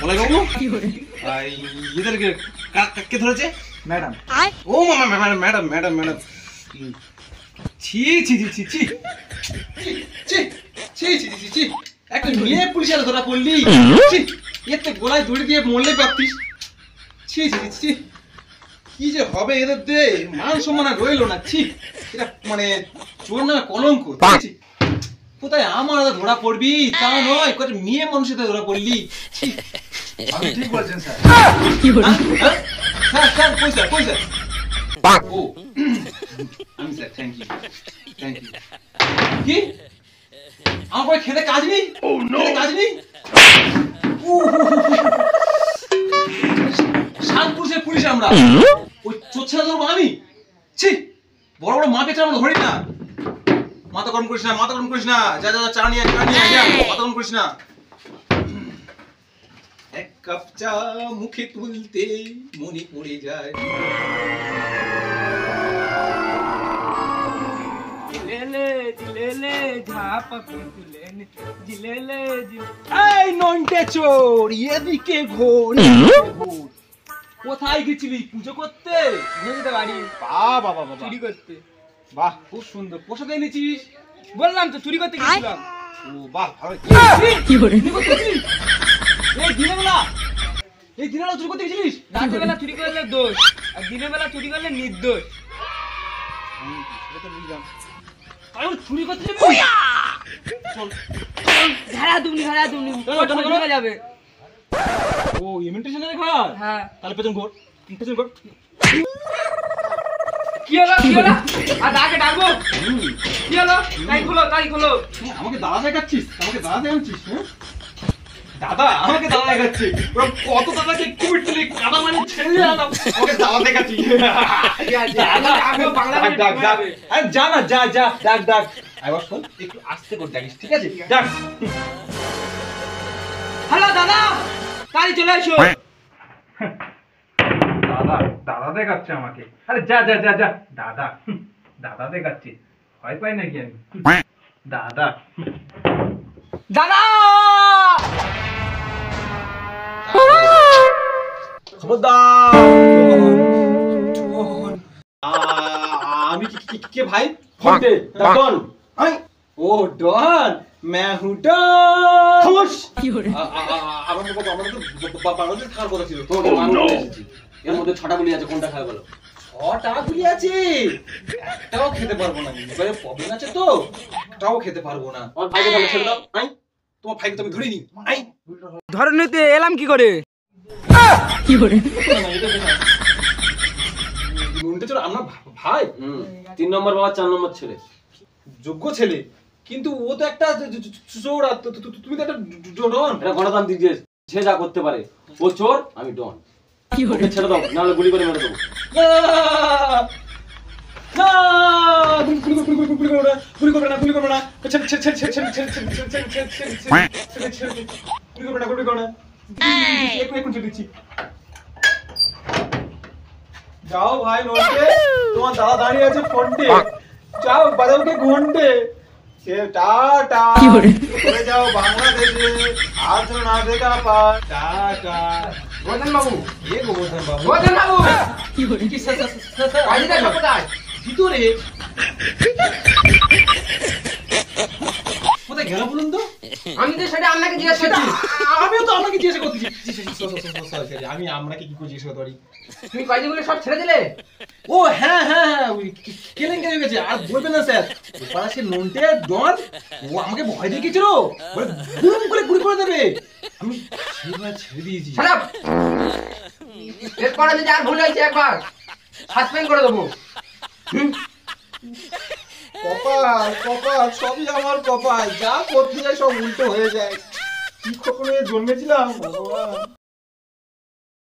বলাই বাবু এদেরকে কে ধরেছে? ম্যাডাম। ও ম্যাডাম ম্যাডাম ম্যাডাম ম্যাডাম ছি ছি ছি ছি ছি ছি ছি ছি ছি ছি একটা মেয়ে পুলিশের ধরা পড়লি, এতে গোলায় দড়ি দিয়ে মরলে পারতিস। ছি ছি ছি কি যে হবে এদের দে, মান সম্মান আর রইলো না। ছি এটা মানে চোর নামে কলঙ্ক। কোথায় আমার ধরা পড়বি তা নয়, কত মেয়ে মানুষের ধরা পড়লি। ছি আপনি ঠিক বলছেন স্যার। স্যার স্যার কই স্যার কই স্যার? ও আমি sir, thank you thank you. কি আমার পরে খেতে কাজ নেই? খেতে কাজ নেই? শানপুরের পুলিশ আমরা, ওই চোচ্ছা ধরবো আমি? ছি বড় বড় মাকে চার আমরা ধরি না। মাথা গরম করিস না, মাথা গরম করিস না। যা যা চা নিয়ে যা, মাথা গরম করিস না। এক কাপ চা মুখে তুলতে মনে পড়ে যায়। এই নন্টে চোর, এদিকে ঘোর। কোথায় গেছিলি? পুজো করতে? বাড়ি বাবা বাবা চুরি করতে। বাহ খুব সুন্দর। পোশাক এনেছিস? বললাম তো চুরি করতে গেছিলাম। ও বাহ ভালো। এই দিনের বেলা, এই দিনের বেলা চুরি করতে গেছিলিস? রাতের বেলা চুরি করলে দোষ, আর দিনের বেলা চুরি করলে নির্দোষ। চুরি করতে যাবি? ধারা দুমনি যাবে। ও ইমিটেশনের ঘর? হ্যাঁ। তাহলে পেছন ঘর, পেছন ঘর। কি হলো কি হলো? আর দাকে ডাকবো? কি হলো? তাই খোলো। আমাকে দাদা দেখাচ্ছিস? আমাকে দাদা দেখাচ্ছিস? হ্যাঁ দাদা, আমাকে দাদা দেখাচ্ছি। কত দাদাকে কুইটলি কাদা মানে ছেড়ে দাও, আমাকে দাদা দেখাচ্ছি। আরে যা না, যা যা ডাক ডাক। আবার শোন, একটু আস্তে করে ডাকিস, ঠিক আছে? ডাক। হ্যালো দাদা, তাড়ি চলে এসো। দাদা দাদা দেখাচ্ছে আমাকে? আরে যা যা যা যা। দাদা দাদা দেখাচ্ছি, ভয় পাই নাকি আমি? দাদা দাদা খবরদার। আমি কে ভাই? ফোনতে ডন। ও ডন, मैं हूं डन। খামোশ। আমার বাংলাদেশ খাওয়ার কথা ছিল। তোমাকে মারতে এসেছি। এর মধ্যে 6টা গুলি আছে, কোনটা খাবে বলো? 6টা গুলি আছে, একটাও খেতে পারবো না। এবারে প্রবলেম আছে তো, একটাও খেতে পারবো না। আমার ভাইকে তাহলে ছেড়ে দাও। তোমার ভাইকে তো আমি ধরিনি। ধরে নিতে এলাম কি করে? আমরা ভাই 3 নম্বর বাবা 4 নম্বর ছেলে। যোগ্য ছেলে, কিন্তু ও তো একটা চোর, তুমি তো একটা ডন। এটা গণতান্ত্রিক দেশ, সে যা করতে পারে। ও চোর, আমি ডন। ওকে ছেড়ে দাও, নাহলে গুলি করে মেরে দেবো। গুলি করবে না। যাও ভাই নন্টে, তোমার দাদা দাঁড়িয়ে আছে ফ্রন্টে। যাও বাজাও কে ঘন্টে। টাটা চলে যাও বাংলাদেশে, আর যেন না দেখা পায়। টাটা। গোবর্ধন বাবু, এ গোবর্ধন বাবু। গোবর্ধন বাবু, কি স্যার বাড়িতে কোথায়? ভিতরে। কোথায় গেল বলুন তো? আমি তো সেটা আপনাকে জিজ্ঞেস করছি। আমিও তো আপনাকে জিজ্ঞাসা করতেছি। আমি আপনাকে কি করে জিজ্ঞেসা করতে পারি? তুমি কয়দিনগুলো সব ছেড়ে দিলে? ও হ্যাঁ হ্যাঁ হ্যাঁ, ওই কেলেঙ্কারি হয়ে গেছে। আর বলবেন না স্যার, ওপার আছে নন্টে ডন, ও আমাকে ভয় দেখিয়েছিল, বলে গুম করে গুলি করে দেবে। আমি সেবার ছেড়ে দিয়েছি। Shut up. এরপরে যদি আর ভুল হয়েছে একবার সাসপেন্ড করে দেবো। কপাল সবই আমার কপাল, যা করতে যায় সব উল্টো হয়ে যায়। কি কখনো জন্মেছিলাম ভগবান।